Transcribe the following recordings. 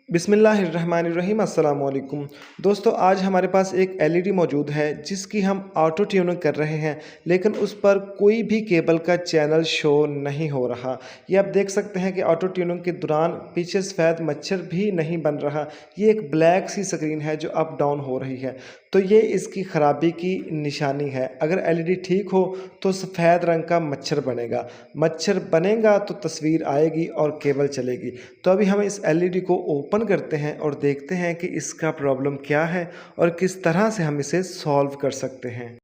बिस्मिल्लाहिर्रहमानिर्रहीम अस्सलाम वालेकुम। दोस्तों, आज हमारे पास एक एलईडी मौजूद है जिसकी हम ऑटो ट्यूनिंग कर रहे हैं, लेकिन उस पर कोई भी केबल का चैनल शो नहीं हो रहा। ये आप देख सकते हैं कि ऑटो ट्यूनिंग के दौरान पीछे सफ़ेद मच्छर भी नहीं बन रहा। ये एक ब्लैक सी स्क्रीन है जो अप डाउन हो रही है, तो ये इसकी ख़राबी की निशानी है। अगर एलईडी ठीक हो तो सफ़ेद रंग का मच्छर बनेगा, मच्छर बनेगा तो तस्वीर आएगी और केबल चलेगी। तो अभी हम इस एलईडी को ओपन करते हैं और देखते हैं कि इसका प्रॉब्लम क्या है और किस तरह से हम इसे सॉल्व कर सकते हैं।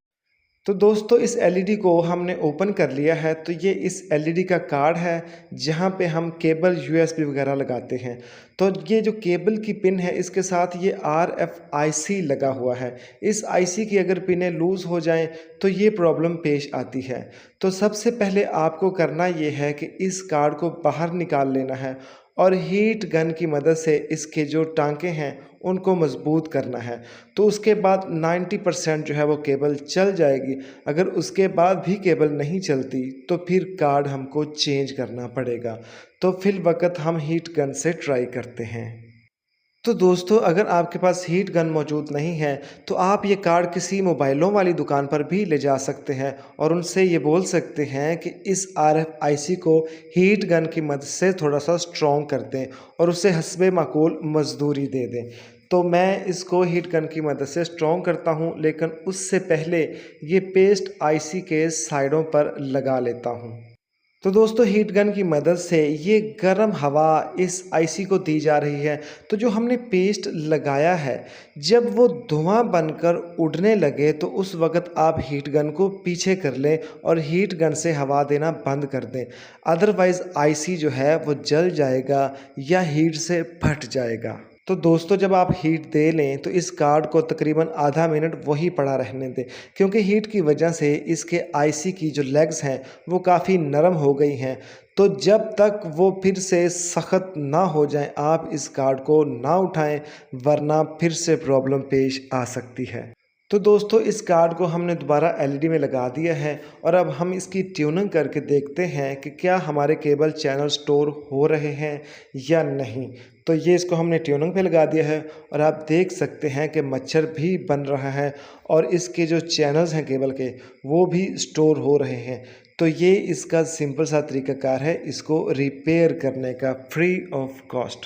तो दोस्तों, इस एलईडी को हमने ओपन कर लिया है। तो ये इस एलईडी का कार्ड है जहाँ पे हम केबल यूएसबी वगैरह लगाते हैं। तो ये जो केबल की पिन है इसके साथ ये आरएफआईसी लगा हुआ है। इस आईसी की अगर पिनें लूज़ हो जाएं तो ये प्रॉब्लम पेश आती है। तो सबसे पहले आपको करना ये है कि इस कार्ड को बाहर निकाल लेना है और हीट गन की मदद से इसके जो टांके हैं उनको मजबूत करना है। तो उसके बाद 90% जो है वो केबल चल जाएगी। अगर उसके बाद भी केबल नहीं चलती तो फिर कार्ड हमको चेंज करना पड़ेगा। तो फिल वक्त हम हीट गन से ट्राई करते हैं। तो दोस्तों, अगर आपके पास हीट गन मौजूद नहीं है तो आप ये कार्ड किसी मोबाइलों वाली दुकान पर भी ले जा सकते हैं और उनसे ये बोल सकते हैं कि इस आरएफआईसी को हीट गन की मदद से थोड़ा सा स्ट्रॉन्ग कर दें और उसे हस्बे माकूल मजदूरी दे दें। तो मैं इसको हीट गन की मदद से स्ट्रॉन्ग करता हूँ, लेकिन उससे पहले ये पेस्ट आईसी के साइडों पर लगा लेता हूँ। तो दोस्तों, हीट गन की मदद से ये गर्म हवा इस आईसी को दी जा रही है। तो जो हमने पेस्ट लगाया है, जब वो धुआं बनकर उड़ने लगे तो उस वक़्त आप हीट गन को पीछे कर लें और हीट गन से हवा देना बंद कर दें। अदरवाइज़ आईसी जो है वो जल जाएगा या हीट से फट जाएगा। तो दोस्तों, जब आप हीट दे लें तो इस कार्ड को तकरीबन आधा मिनट वही पड़ा रहने दें, क्योंकि हीट की वजह से इसके आईसी की जो लेग्स हैं वो काफ़ी नरम हो गई हैं। तो जब तक वो फिर से सख्त ना हो जाएं आप इस कार्ड को ना उठाएं, वरना फिर से प्रॉब्लम पेश आ सकती है। तो दोस्तों, इस कार्ड को हमने दोबारा एलईडी में लगा दिया है और अब हम इसकी ट्यूनिंग करके देखते हैं कि क्या हमारे केबल चैनल स्टोर हो रहे हैं या नहीं। तो ये इसको हमने ट्यूनिंग पे लगा दिया है और आप देख सकते हैं कि मच्छर भी बन रहा है और इसके जो चैनल्स हैं केबल के वो भी स्टोर हो रहे हैं। तो ये इसका सिंपल सा तरीकाकार है इसको रिपेयर करने का, फ्री ऑफ कॉस्ट।